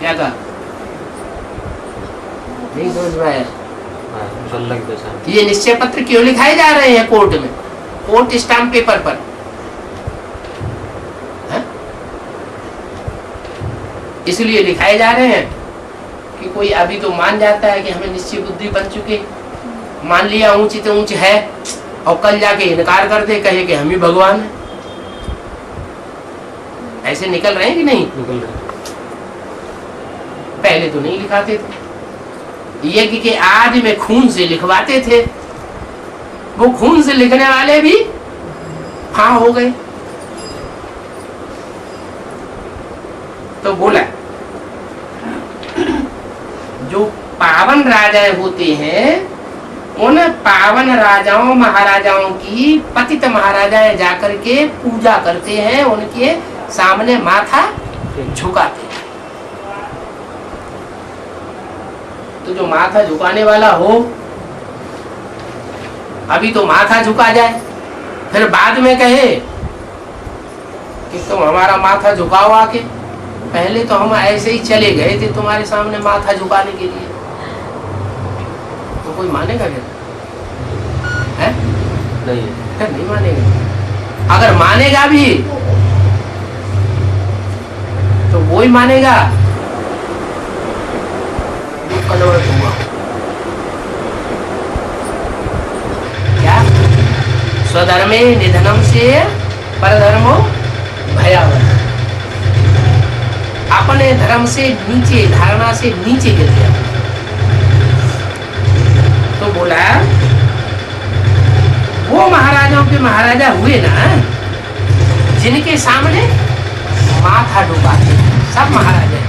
क्या कहा? नहीं समझ में आया? ये निश्चय पत्र क्यों लिखाए जा रहे हैं कोर्ट में, कोर्ट स्टाम्प पेपर पर? इसलिए लिखाए जा रहे हैं कि कोई अभी तो मान जाता है कि हमें निश्चय बुद्धि बन चुके, मान लिया ऊंची तो ऊंच है, और कल जाके इनकार कर दे, कहे कि हम ही भगवान हैं। ऐसे निकल रहे हैं कि नहीं? निकल रहे। पहले तो नहीं लिखाते थे, यज्ञ के आदि में खून से लिखवाते थे, वो खून से लिखने वाले भी हाँ हो गए। तो बोला जो पावन राजाएं होते हैं, उन पावन राजाओं महाराजाओं की पतित महाराजाएं जाकर के पूजा करते हैं, उनके सामने माथा झुकाते हैं। तो जो माथा झुकाने वाला हो, अभी तो माथा झुका जाए, फिर बाद में कहे कि तुम हमारा माथा झुकाओ आके, पहले तो हम ऐसे ही चले गए थे तुम्हारे सामने माथा झुकाने के लिए, तो कोई मानेगा क्या? है? नहीं मानेगा। अगर मानेगा भी तो वो ही मानेगा जो कन्वर्ट हुआ। क्या? स्वधर्मे निधनम से परधर्मो भयावह। अपने धर्म से नीचे, धारणा से नीचे गिर गया। तो बोला वो महाराजाओं के महाराजा हुए ना, जिनके सामने माथा डुबाते, सब महाराजा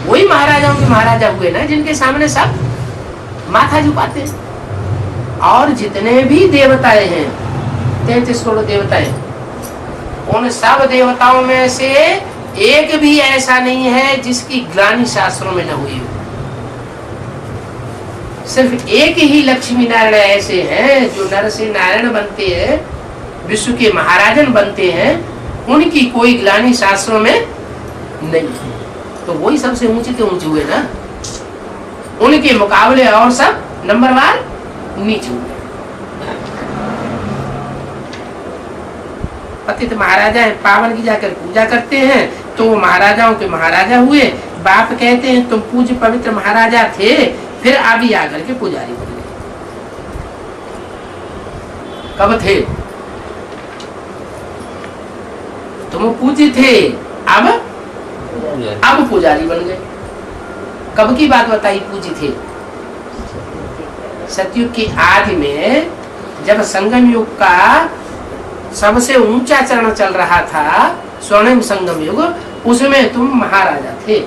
वही महाराजाओं के महाराजा हुए ना, जिनके सामने सब माथा झुकाते। और जितने भी देवताएं हैं, 33 करोड़ देवताएं, उन सब देवताओं में से एक भी ऐसा नहीं है जिसकी ग्लानि शास्त्रों में न हुई हो। सिर्फ एक ही लक्ष्मी नारायण ऐसे हैं जो नर से नारायण बनते हैं, विश्व के महाराजन बनते हैं, उनकी कोई ग्लानि शास्त्रों में नहीं। तो वही सबसे ऊंचे के ऊंचे हुए ना, उनके मुकाबले और सब नंबरवार नीचे हुए। पतित महाराजा है, पावन की जाकर पूजा करते हैं, तो वो महाराजाओं के महाराजा हुए। बाप कहते हैं तुम पूज्य पवित्र महाराजा थे, फिर अभी आकर के पुजारी बन गए। कब थे? तुम पूज्य थे, अब पुजारी बन गए। कब की बात बताई पूज्य थे? सतयुग की आदि में, जब संगम युग का सबसे ऊंचा चरण चल रहा था, स्वर्णिम संगम युग, उसमें तुम महाराजा थे,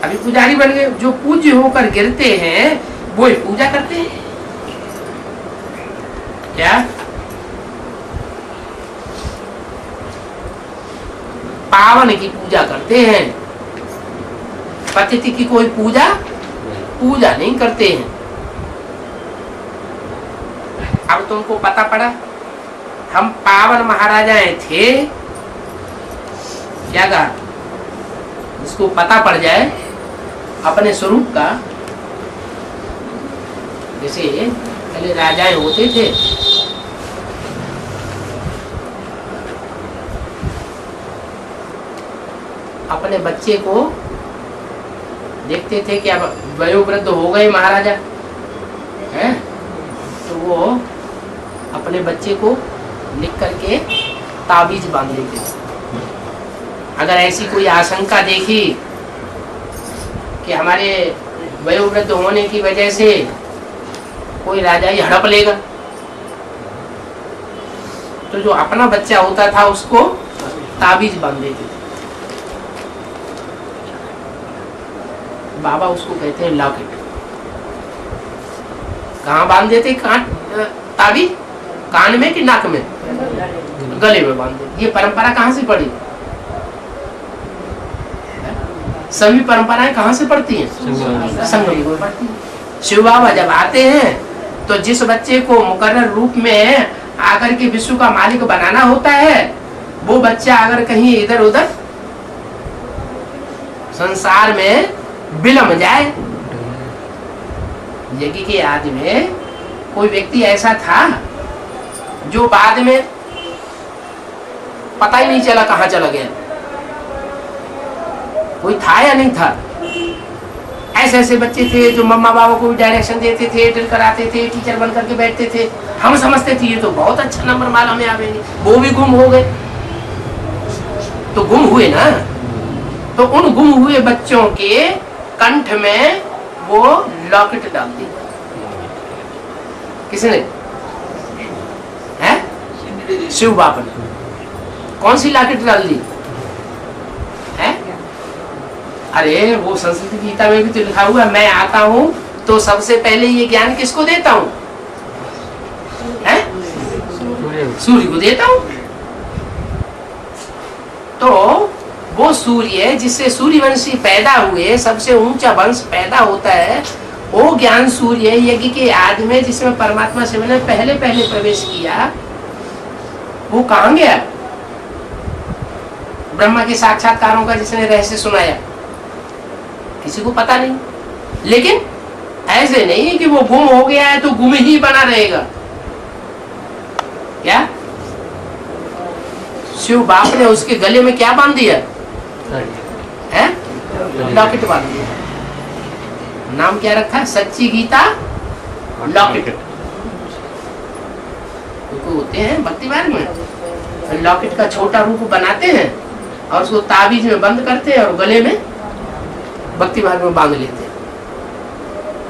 अभी पुजारी बन गए। जो पूज्य होकर गिरते हैं वो ही पूजा करते हैं। क्या? पावन की पूजा करते हैं, पतित की कोई पूजा नहीं करते हैं। अब तुमको पता पड़ा हम पावन महाराजाएं थे। क्या कहा? जिसको पता पड़ जाए अपने स्वरूप का, जैसे पहले राजाएं होते थे, अपने बच्चे को देखते थे कि अब वयोवृद्ध हो गए महाराजा हैं, तो वो अपने बच्चे को लिख करके ताबीज बांध देते थे। अगर ऐसी कोई आशंका देखी कि हमारे वयोवृद्ध होने की वजह से कोई राजा ही हड़प लेगा, तो जो अपना बच्चा होता था उसको ताबीज बांध देते थे। बाबा उसको कहते हैं लॉकेट। कहाँ बांध देते? ताबीज कान में कि नाक में? गले में बांध देते। ये परंपरा कहाँ से पड़ी? सभी परंपराएं कहाँ से पड़ती हैं? संगम में पड़ती हैं। शिव बाबा जब आते हैं तो जिस बच्चे को मुकर्रर रूप में आकर के विश्व का मालिक बनाना होता है, वो बच्चा अगर कहीं इधर उधर संसार में विलम जाए। यज्ञ के आदि में कोई व्यक्ति ऐसा था जो बाद में पता ही नहीं चला कहां चला गया। कोई था या नहीं था? ऐसे ऐसे बच्चे थे जो मम्मा बाबा को भी डायरेक्शन देते थे, ड्रिल कराते थे, टीचर बन करके बैठते थे। हम समझते थे ये तो बहुत अच्छा नंबर माला में आवेंगे, वो भी गुम हो गए। तो गुम हुए ना, तो उन गुम हुए बच्चों के कंठ में वो लॉकेट डाल दी। किसने? है शिव बाबा ने। कौन सी लॉकेट डाल दी है? अरे वो संस्कृत गीता में भी तो लिखा हुआ, मैं आता हूं तो सबसे पहले ये ज्ञान किसको देता हूं? है सूर्य को देता हूं। तो वो सूर्य जिससे सूर्यवंशी पैदा हुए, सबसे ऊंचा वंश पैदा होता है, वो ज्ञान सूर्य यज्ञ के आदि में जिसमें परमात्मा से मैंने पहले पहले प्रवेश किया, वो कहां गया? ब्रह्मा के साक्षात्कारों का जिसने रहस्य सुनाया, किसी को पता नहीं। लेकिन ऐसे नहीं कि वो गुम हो गया है तो गुम ही बना रहेगा। क्या शिव बाप ने उसके गले में क्या बांध दिया है? लॉकेट बांध दिया। नाम क्या रखा है? सच्ची गीता लॉकेट। होते हैं भक्ति मार्ग में लॉकेट का छोटा रूप बनाते हैं और उसको ताबीज में बंद करते हैं और गले में भक्ति मार्ग में बांध लेते हैं।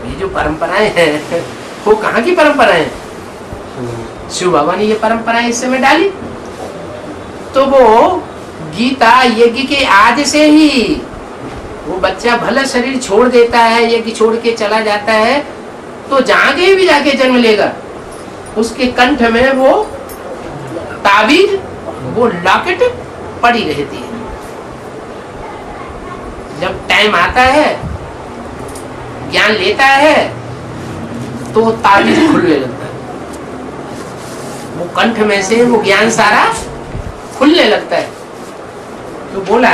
ये जो परंपराएं हैं वो कहाँ की परंपराएं? शिव बाबा ने ये परंपराएं इस समय डाली। तो वो गीता यज्ञ के आदि से ही वो बच्चा भला शरीर छोड़ देता है, यज्ञ छोड़ के चला जाता है, तो जहां कहीं भी जाके जन्म लेगा उसके कंठ में वो ताबीज, वो लॉकेट पड़ी रहती है। जब टाइम आता है, ज्ञान लेता है, तो ताबीज खुलने लगता है। वो कंठ में से वो ज्ञान सारा खुलने लगता है। तो बोला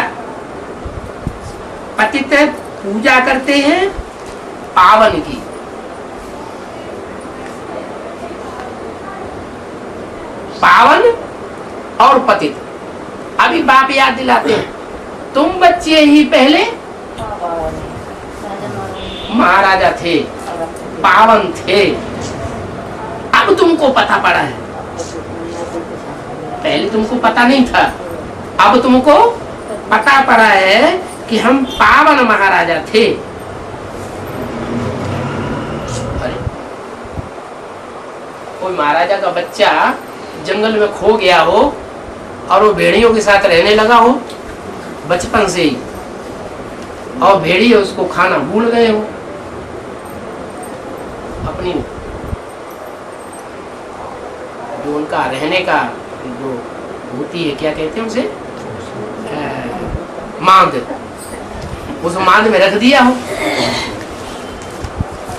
पतित पूजा करते हैं पावन की, पावन और पतित। अभी बाप याद दिलाते हैं, तुम बच्चे ही पहले महाराजा थे, पावन थे, अब तुमको पता पड़ा है। पहले तुमको पता नहीं था, अब तुमको पता पड़ा है कि हम पावन महाराजा थे। कोई महाराजा का बच्चा जंगल में खो गया हो और वो भेड़ियों के साथ रहने लगा हो बचपन से ही, और भेड़िए उसको खाना भूल गए हो, अपनी जो उनका रहने का जो होती है, क्या कहते हैं उसे, मांद, उस मांद में रख दिया हो,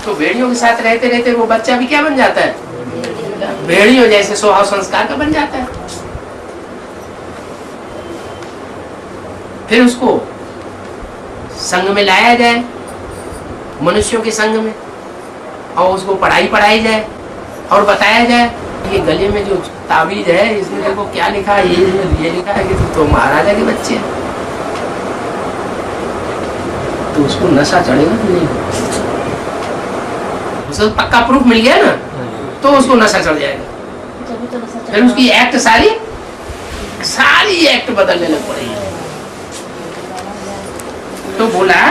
तो भेड़ियों के साथ रहते रहते वो बच्चा भी क्या बन जाता है? भेड़ियों जैसे स्वभाव संस्कार का बन जाता है। फिर उसको संग में लाया जाए, मनुष्यों के संग में, और उसको पढ़ाई जाए और बताया जाए ये गले में जो ताबीज है इसमें देखो क्या लिखा है, ये लिखा है कि तो महाराजा के बच्चे हैं। तो उसको नशा चढ़ेगा कि नहीं? उसको पक्का प्रूफ मिल गया ना, तो उसको नशा चढ़ जाएगा। फिर उसकी एक्ट सारी एक्ट बदलने लग पड़ेगी। तो बोला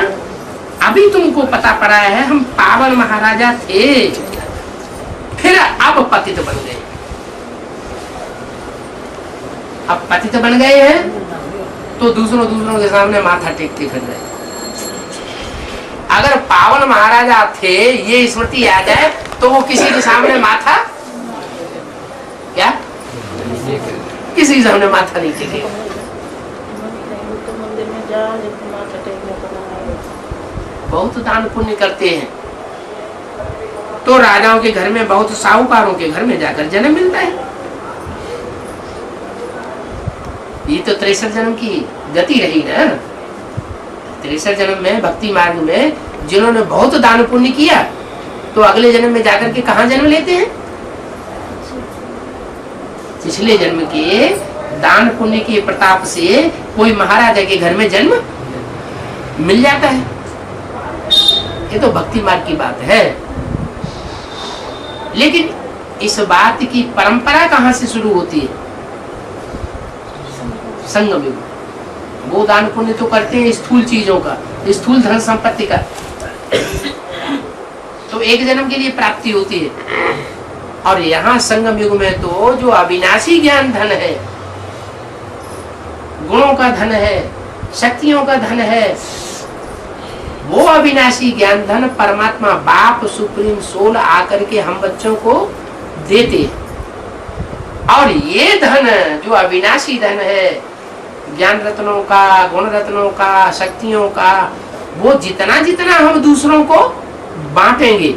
अभी तुमको पता पड़ा है हम पावन महाराजा थे, फिर अब पतित बन गए। अब पतित बन गए हैं तो दूसरों के सामने माथा टेकते फिर रहे। अगर पावन महाराजा थे ये स्मृति आ जाए तो वो किसी के सामने माथा क्या किसी के सामने माथा नहीं टेकेगा। बहुत दान पुण्य करते हैं तो राजाओं के घर में, बहुत साहूकारों के घर में जाकर जन्म मिलता है। ये तो 63 जन्म की गति रही ना। 63 जन्म में भक्ति मार्ग में जिन्होंने बहुत दान पुण्य किया, तो अगले जन्म में जाकर के कहाँ जन्म लेते हैं? पिछले जन्म के दान पुण्य के प्रताप से कोई महाराजा के घर में जन्म मिल जाता है। ये तो भक्ति मार्ग की बात है। लेकिन इस बात की परंपरा कहाँ से शुरू होती है? संगम युग। वो दान पुण्य तो करते हैं स्थूल चीजों का, स्थूल धन संपत्ति का, तो एक जन्म के लिए प्राप्ति होती है। और यहाँ संगम युग में तो जो अविनाशी ज्ञान धन है, गुणों का धन है, शक्तियों का धन है, वो अविनाशी ज्ञान धन परमात्मा बाप सुप्रीम सोल आकर के हम बच्चों को देते। और ये धन जो अविनाशी धन है, ज्ञान रत्नों का, गुण रत्नों का, शक्तियों का, वो जितना जितना हम दूसरों को बांटेंगे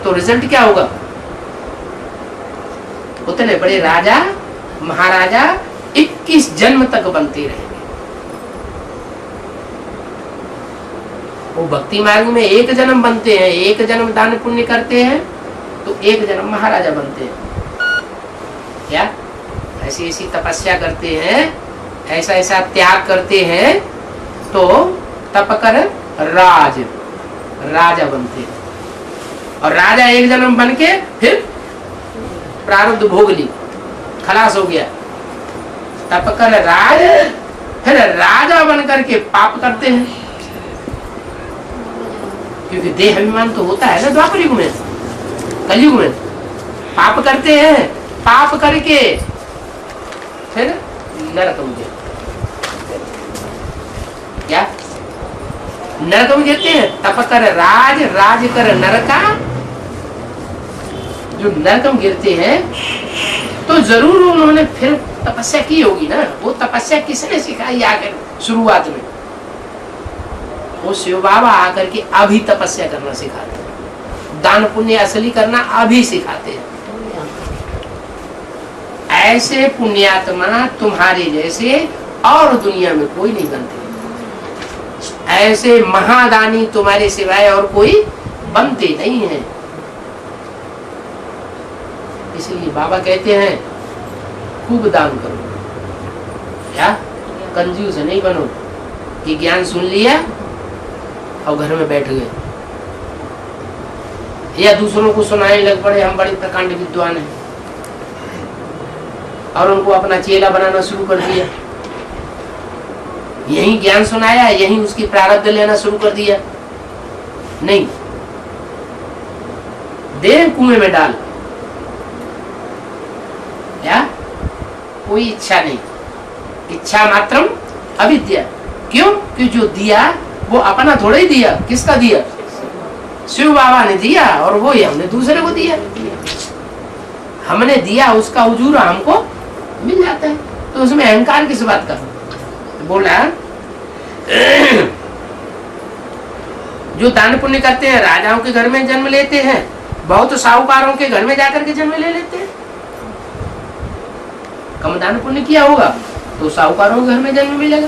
तो रिजल्ट क्या होगा? उतने बड़े राजा महाराजा 21 जन्म तक बनते रहेंगे। वो भक्ति मार्ग में एक जन्म बनते हैं, एक जन्म दान पुण्य करते हैं तो एक जन्म महाराजा बनते हैं। क्या ऐसी ऐसी तपस्या करते हैं, ऐसा ऐसा त्याग करते हैं तो तप कर राजा बनते हैं। और राजा एक जन्म बन के फिर प्रारब्ध भोग ली, खलास हो गया। तप कर फिर राजा बन करके पाप करते हैं, क्योंकि देह अभिमान तो होता है ना द्वापर युग में, कलयुग में पाप करते हैं। पाप करके फिर नरक में क्या नरक में गिरते हैं। तप कर राज कर नरका। जो नरक में गिरते हैं तो जरूर उन्होंने फिर तपस्या की होगी ना। वो तपस्या किसने सिखाई आकर शुरुआत में? वो शिव बाबा आकर के अभी तपस्या करना सिखाते हैं, दान पुण्य असली करना अभी सिखाते हैं। ऐसे पुण्यात्मा तुम्हारे जैसे और दुनिया में कोई नहीं बनते। ऐसे महादानी तुम्हारे सिवाय और कोई बनते नहीं है। इसलिए बाबा कहते हैं खूब दान करो, क्या कंजूस नहीं बनो कि ज्ञान सुन लिया और घर में बैठ गए, या दूसरों को सुनाने लग पड़े हम बड़े प्रकांड विद्वान हैं, और उनको अपना चेला बनाना शुरू कर दिया। यही ज्ञान सुनाया, यही उसकी प्रारब्ध लेना शुरू कर दिया। नहीं, दे कुएं में डाल, क्या कोई इच्छा नहीं। इच्छा मात्रम अविद्या। क्यों? कि जो दिया वो अपना थोड़ा ही दिया। किसका दिया? शिव बाबा ने दिया, और वो ही हमने दूसरे को दिया। हमने दिया, उसका उजूरा हमको मिल जाता है, तो उसमें अहंकार किस बात का? बोला जो दान पुण्य करते हैं राजाओं के घर में जन्म लेते हैं, बहुत साहूकारों के घर में जाकर के जन्म ले लेते हैं। कम दान पुण्य किया होगा तो साहूकारों के घर में जन्म मिलेगा।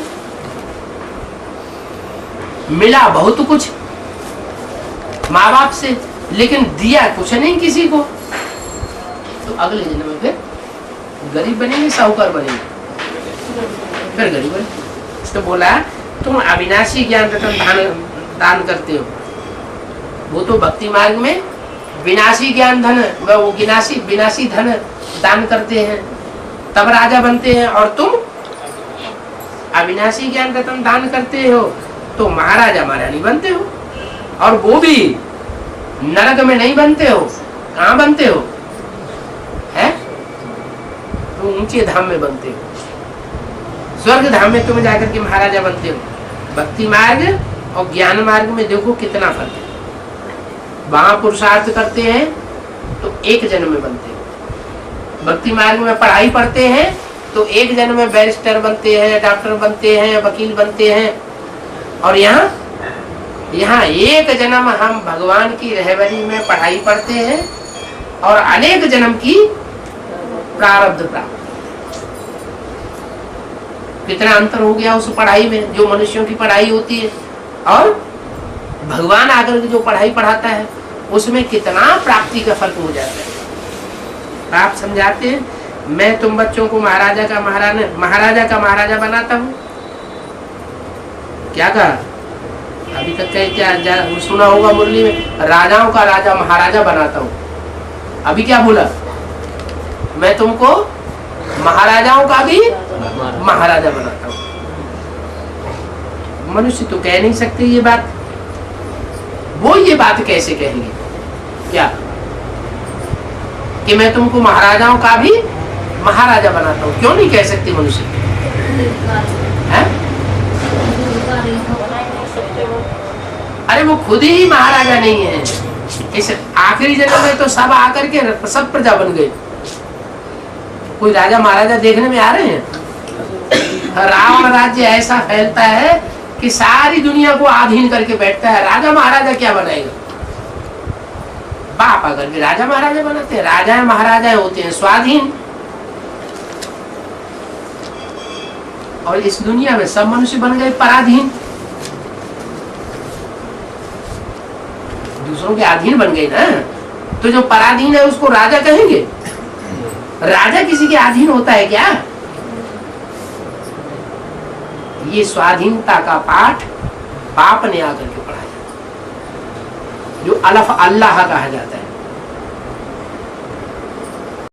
मिला बहुत कुछ माँ बाप से, लेकिन दिया कुछ नहीं किसी को, तो अगले जन्म में फिर गरीब बनेंगे, साहूकार बनेंगे, फिर गरीब बनेंगे। तो बोला तुम अविनाशी ज्ञान रत्न दान करते हो, वो तो भक्ति मार्ग में विनाशी ज्ञान धन, वो विनाशी धन दान करते हैं, तब राजा बनते हैं। और तुम अविनाशी ज्ञान रत्न दान करते हो तो महाराजा महारानी बनते हो, और वो भी नरक में नहीं बनते हो। कहाँ बनते हो? है तो ऊंचे धाम में बनते हो, स्वर्ग धाम में तुम जाकर के महाराजा बनते हो। भक्ति मार्ग और ज्ञान मार्ग में देखो कितना फर्क है। वहां पुरुषार्थ करते हैं तो एक जन्म में बनते हैं। भक्ति मार्ग में पढ़ाई पढ़ते हैं तो एक जन्म में बैरिस्टर बनते हैं, डॉक्टर बनते हैं, वकील बनते हैं। और यहाँ एक जन्म हम भगवान की रहबरी में पढ़ाई पढ़ते हैं और अनेक जन्म की प्रारब्ध प्राप्त। कितना अंतर हो गया उस पढ़ाई में, जो मनुष्यों की पढ़ाई होती है और भगवान आकर के जो पढ़ाई पढ़ाता है उसमें कितना प्राप्ति का फर्क हो जाता है। आप समझाते हैं, मैं तुम बच्चों को महाराजा का महाराजा बनाता हूँ। क्या कहा? अभी तक कहीं क्या सुना होगा मुरली में, राजाओं का राजा महाराजा बनाता हूँ। अभी क्या बोला? मैं तुमको महाराजाओं का भी महाराजा बनाता हूँ। मनुष्य तो कह नहीं सकते ये बात। वो ये बात कैसे कहेंगे? क्या कि मैं तुमको महाराजाओं का भी महाराजा बनाता हूँ? क्यों नहीं कह सकते मनुष्य? है? अरे वो खुद ही महाराजा नहीं है। इस आखिरी जन्म में तो सब आकर के सब प्रजा बन गए। कोई राजा महाराजा देखने में आ रहे हैं? रावण राज्य ऐसा फैलता है कि सारी दुनिया को आधीन करके बैठता है। राजा महाराजा क्या बनाएगा? बाप आकर के राजा महाराजा बनाते हैं। राजा महाराजा होते हैं स्वाधीन। और इस दुनिया में सब मनुष्य बन गए पराधीन, दूसरों के अधीन बन गए ना। तो जो पराधीन है उसको राजा कहेंगे? राजा किसी के अधीन होता है क्या? ये स्वाधीनता का पाठ बाप ने आकर के पढ़ाया, जो अल्लाह कहा जाता है।